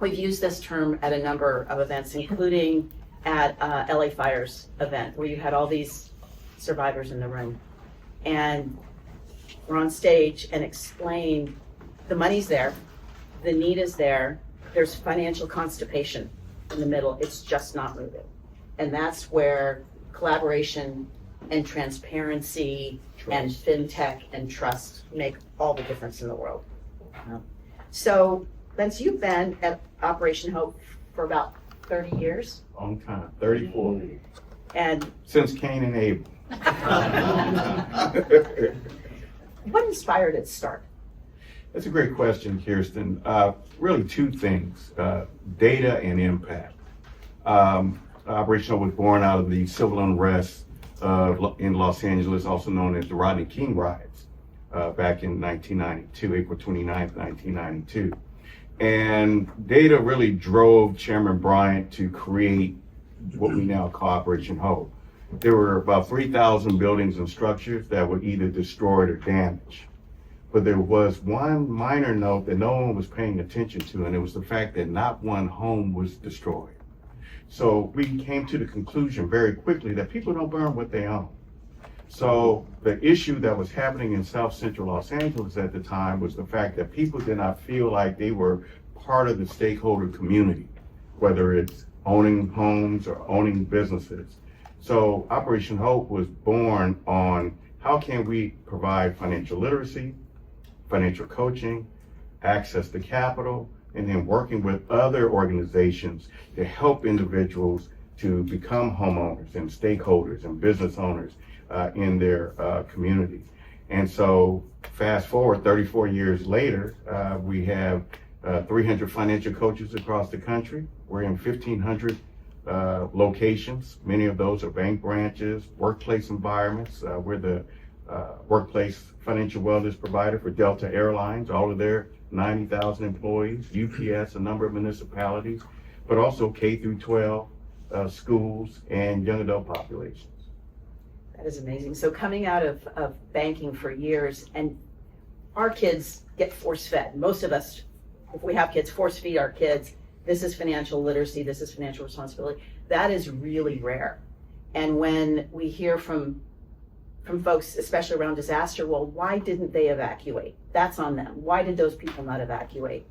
we've used this term at a number of events, including at LA Fire's event, where you had all these survivors in the room. And we're on stage and explain the money's there, the need is there, there's financial constipation in the middle, it's just not moving. And that's where collaboration and transparency and fintech and trust make all the difference in the world. So, Vince, you've been at Operation Hope for about 30 years. Long time, 34. And Since Cain and Abel. what inspired its start? That's a great question, Kirsten. Really two things, data and impact. Operation Hope was born out of the civil unrest in Los Angeles, also known as the Rodney King riots, back in 1992, April 29th, 1992. And data really drove Chairman Bryant to create what we now call Operation Hope. There were about 3,000 buildings and structures that were either destroyed or damaged. But there was one minor note that no one was paying attention to, and it was the fact that not one home was destroyed. So we came to the conclusion very quickly that people don't burn what they own. So the issue that was happening in South Central Los Angeles at the time was the fact that people did not feel like they were part of the stakeholder community, whether it's owning homes or owning businesses. So Operation Hope was born on how can we provide financial literacy, financial coaching, access to capital, and then working with other organizations to help individuals to become homeowners and stakeholders and business owners in their community. And so fast forward 34 years later, we have 300 financial coaches across the country. We're in 1,500 locations. Many of those are bank branches, workplace environments. We're the workplace financial wellness provider for Delta Airlines, all of their 90,000 employees, UPS, a number of municipalities, but also K through 12 schools and young adult populations. That is amazing. So coming out of banking for years, and our kids get force-fed. Most of us, if we have kids, force-feed our kids. This is financial literacy, this is financial responsibility. That is really rare. And when we hear from folks, especially around disaster, well, why didn't they evacuate? That's on them. Why did those people not evacuate?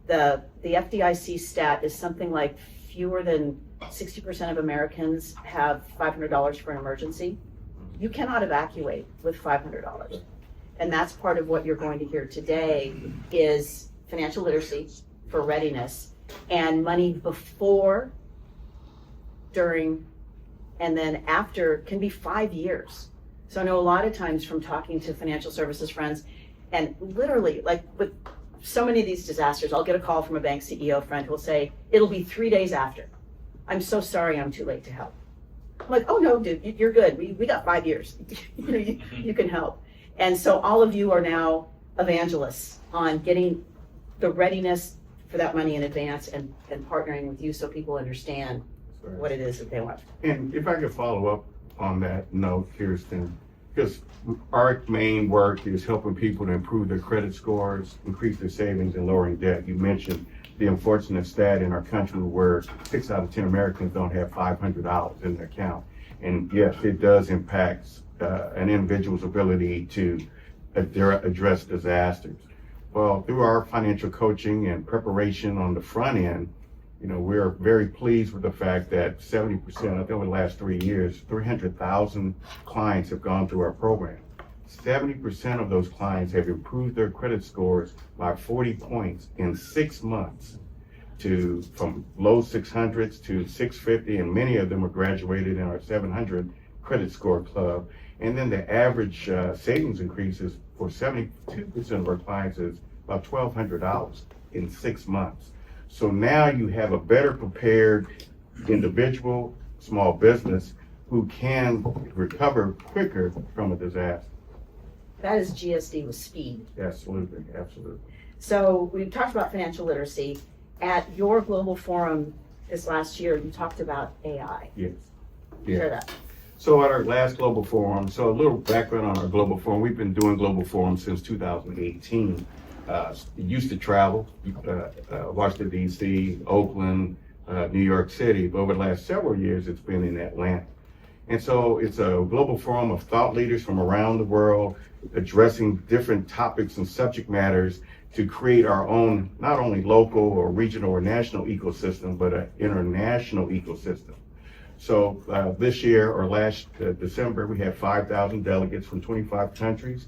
The FDIC stat is something like fewer than 60% of Americans have $500 for an emergency. You cannot evacuate with $500. And that's part of what you're going to hear today is financial literacy for readiness and money before, during, and then after can be 5 years. So I know a lot of times from talking to financial services friends, and literally, like with so many of these disasters, I'll get a call from a bank CEO friend who will say, it'll be 3 days after. I'm so sorry, I'm too late to help. I'm like, oh no, dude, you're good. We got 5 years. you can help. And so all of you are now evangelists on getting the readiness for that money in advance and partnering with you so people understand what it is that they want. And if I could follow up on that note, Kirsten, because our main work is helping people to improve their credit scores, increase their savings, and lowering debt. You mentioned the unfortunate stat in our country where 6 out of 10 Americans don't have $500 in their account. And yes, it does impact an individual's ability to address disasters. Well, through our financial coaching and preparation on the front end, we're very pleased with the fact that 70%, I think over the last 3 years, 300,000 clients have gone through our program. 70% of those clients have improved their credit scores by 40 points in 6 months from low 600s to 650, and many of them are graduated in our 700 credit score club. And then the average savings increases for 72% of our clients is about $1,200 in 6 months. So now you have a better prepared individual, small business, who can recover quicker from a disaster. That is GSD with speed. Absolutely, absolutely. So we've talked about financial literacy. At your global forum this last year, you talked about AI. Yes. Share that. So at our last global forum, so a little background on our global forum, we've been doing global forums since 2018. used to travel, Washington D.C., Oakland, New York City, but over the last several years, it's been in Atlanta. And so it's a global forum of thought leaders from around the world addressing different topics and subject matters to create our own, not only local or regional or national ecosystem, but an international ecosystem. So this year or last December, we had 5,000 delegates from 25 countries.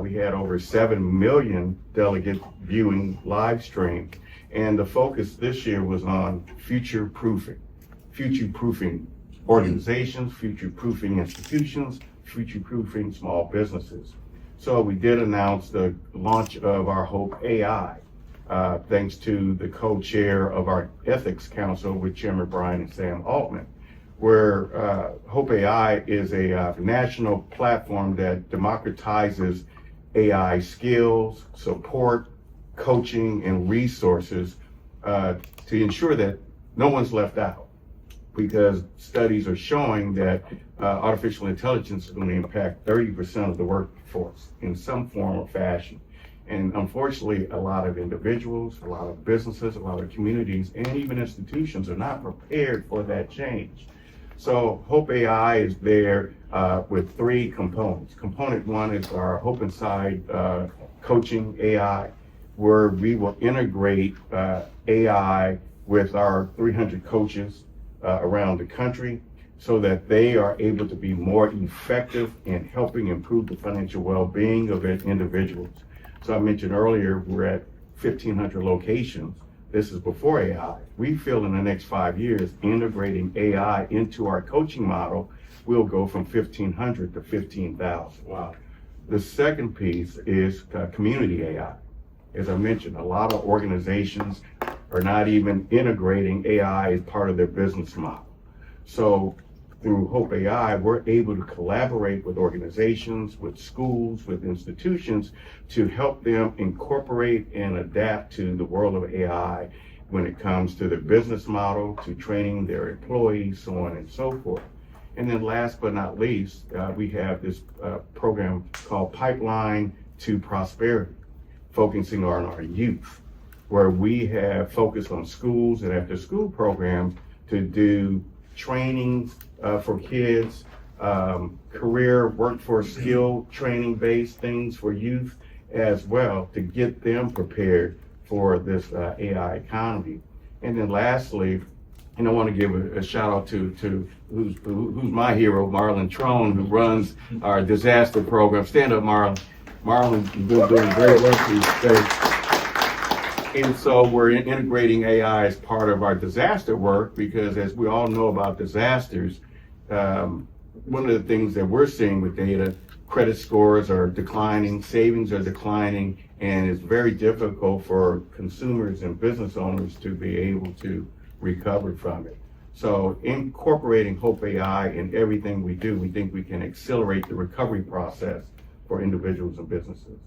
We had over 7 million delegates viewing live stream. And the focus this year was on future-proofing organizations, future-proofing institutions, future-proofing small businesses. So we did announce the launch of our Hope AI, thanks to the co-chair of our Ethics Council with Chairman Brian and Sam Altman, where Hope AI is a national platform that democratizes AI skills, support, coaching, and resources to ensure that no one's left out. Because studies are showing that artificial intelligence is going to impact 30% of the workforce in some form or fashion. And unfortunately, a lot of individuals, a lot of businesses, a lot of communities, and even institutions are not prepared for that change. So Hope AI is there with 3 components. Component 1 is our Hope Inside coaching AI, where we will integrate AI with our 300 coaches around the country so that they are able to be more effective in helping improve the financial well-being of individuals. So I mentioned earlier, we're at 1,500 locations. This is before AI. We feel in the next 5 years, integrating AI into our coaching model, we'll go from 1,500 to 15,000. Wow. The second piece is community AI. As I mentioned, a lot of organizations are not even integrating AI as part of their business model. So through Hope AI, we're able to collaborate with organizations, with schools, with institutions to help them incorporate and adapt to the world of AI when it comes to their business model, to training their employees, so on and so forth. And then last but not least, we have this program called Pipeline to Prosperity, focusing on our youth, where we have focused on schools and after school programs to do trainings for kids, career workforce skill training based things for youth as well to get them prepared for this AI economy. And then lastly, and I want to give a shout out to who's my hero, Marlon Trone, who runs our disaster program. Stand up, Marlon. Marlon's been doing great work for you today. And so we're integrating AI as part of our disaster work because as we all know about disasters, one of the things that we're seeing with data, credit scores are declining, savings are declining, and it's very difficult for consumers and business owners to be able to recover from it. So incorporating Hope AI in everything we do, we think we can accelerate the recovery process for individuals and businesses.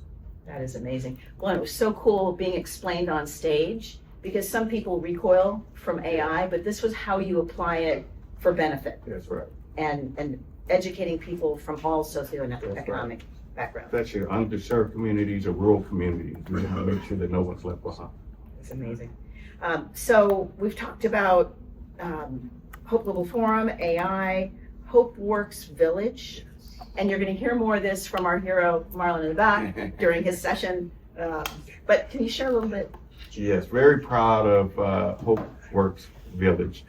That is amazing. Well, it was so cool being explained on stage because some people recoil from AI, but this was how you apply it for benefit. That's right. And educating people from all socioeconomic backgrounds. That's your underserved communities or rural communities. We want to make sure that no one's left behind. It's amazing. So we've talked about Hope Global Forum, AI, Hope Works Village, and you're going to hear more of this from our hero, Marlon in the back, during his session. But can you share a little bit? Yes, very proud of Hope Works Village.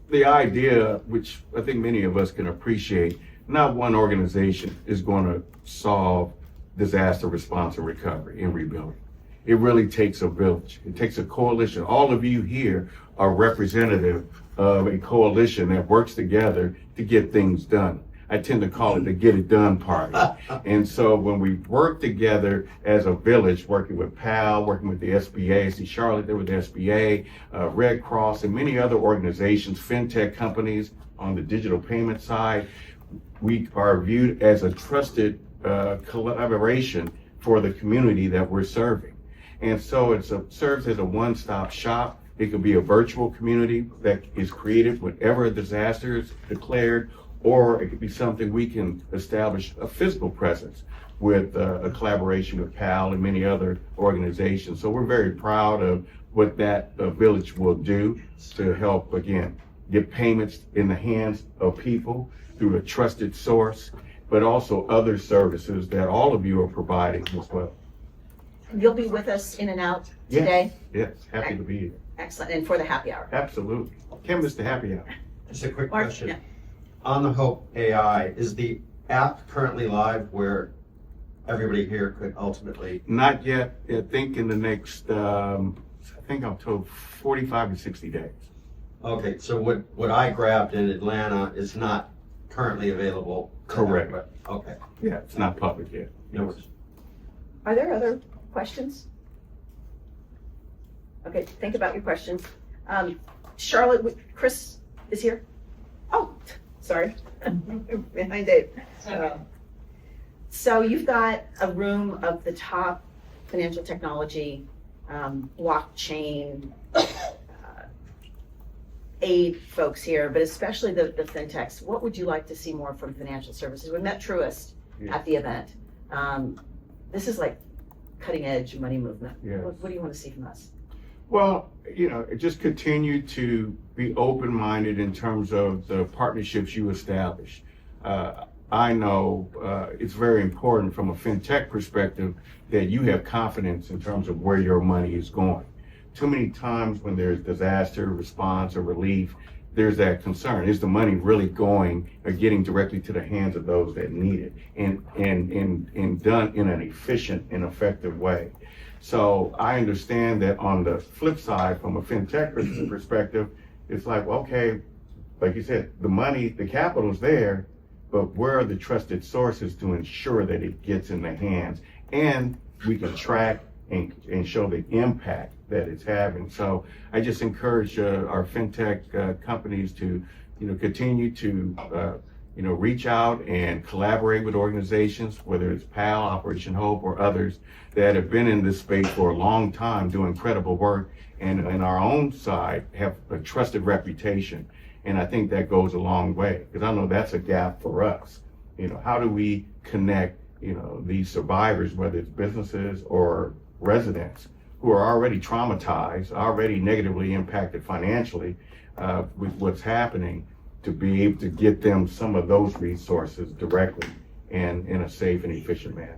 The idea, which I think many of us can appreciate, not one organization is going to solve disaster response and recovery and rebuilding. It really takes a village. It takes a coalition. All of you here are representative of a coalition that works together to get things done. I tend to call it the get it done party. And so when we work together as a village, working with PaaL, working with the SBA, I see Charlotte there with the SBA, Red Cross, and many other organizations, Fintech companies on the digital payment side, we are viewed as a trusted collaboration for the community that we're serving. And so it serves as a one-stop shop. It could be a virtual community that is created whenever a disaster is declared, or it could be something we can establish a physical presence with a collaboration with PaaL and many other organizations. So we're very proud of what that village will do to help, again, get payments in the hands of people through a trusted source, but also other services that all of you are providing as well. You'll be with us in and out Yes, today? yes, happy to be here. Excellent, and for the happy hour. Absolutely. Can't miss the happy hour. Just a quick Mark, question. yeah. On the Hope AI, is the app currently live where everybody here could ultimately? Not yet. I think in the next, I think I'm told 45 to 60 days. Okay, so what I grabbed in Atlanta is not currently available? Correct. Okay, Yeah, it's not public yet. no worries. Are there other questions? Okay, think about your questions. Charlotte, Chris is here? Oh, sorry, behind Dave. So you've got a room of the top financial technology, blockchain, aid folks here, but especially the fintechs. What would you like to see more from financial services? We met Truist at the event. This is like cutting edge money movement. Yes. What do you want to see from us? Well, just continue to be open-minded in terms of the partnerships you establish. I know it's very important from a fintech perspective that you have confidence in terms of where your money is going. Too many times when there's disaster response or relief, there's that concern. Is the money really going or getting directly to the hands of those that need it and done in an efficient and effective way? So I understand that on the flip side, from a fintech perspective, it's like, okay, like you said, the money, the capital is there, but where are the trusted sources to ensure that it gets in the hands? And we can track and show the impact that it's having. So I just encourage our fintech companies to, continue to, reach out and collaborate with organizations, whether it's PaaL, Operation Hope, or others that have been in this space for a long time doing incredible work, and in our own side have a trusted reputation. And I think that goes a long way, because I know that's a gap for us. How do we connect, these survivors, whether it's businesses or residents who are already traumatized, already negatively impacted financially with what's happening, to be able to get them some of those resources directly and in a safe and efficient manner.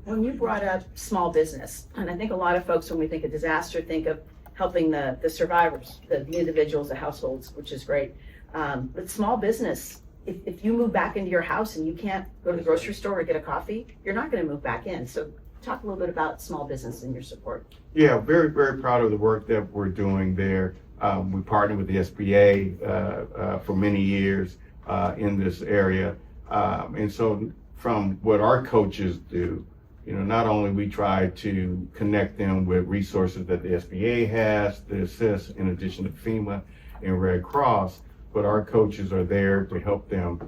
When you brought up small business, and I think a lot of folks, when we think of disaster, think of helping the survivors, the individuals, the households, which is great. But small business, if you move back into your house and you can't go to the grocery store or get a coffee, you're not going to move back in. So talk a little bit about small business and your support. Yeah, very, very proud of the work that we're doing there. We partnered with the SBA for many years in this area. And so from what our coaches do, not only we try to connect them with resources that the SBA has to assist, in addition to FEMA and Red Cross, but our coaches are there to help them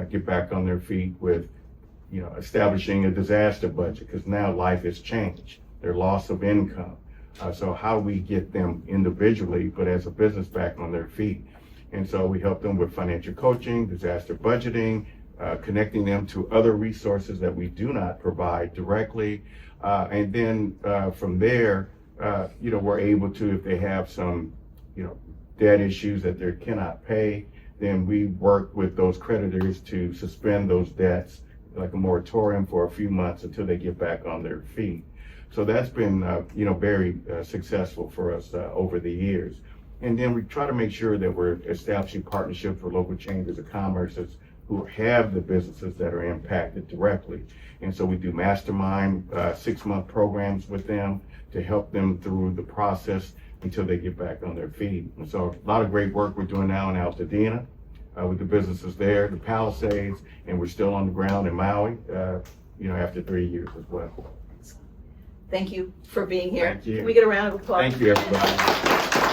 get back on their feet with, establishing a disaster budget, because now life has changed, their loss of income. So how we get them individually, but as a business, back on their feet. And so we help them with financial coaching, disaster budgeting, connecting them to other resources that we do not provide directly. And then from there, we're able to, if they have some, debt issues that they cannot pay, then we work with those creditors to suspend those debts, like a moratorium for a few months until they get back on their feet. So that's been, very successful for us over the years. And then we try to make sure that we're establishing partnerships with local chambers of commerce who have the businesses that are impacted directly. And so we do mastermind 6-month programs with them to help them through the process until they get back on their feet. And so a lot of great work we're doing now in Altadena with the businesses there, the Palisades, and we're still on the ground in Maui, after 3 years as well. Thank you for being here. Thank you. Can we get a round of applause? Thank you, everybody.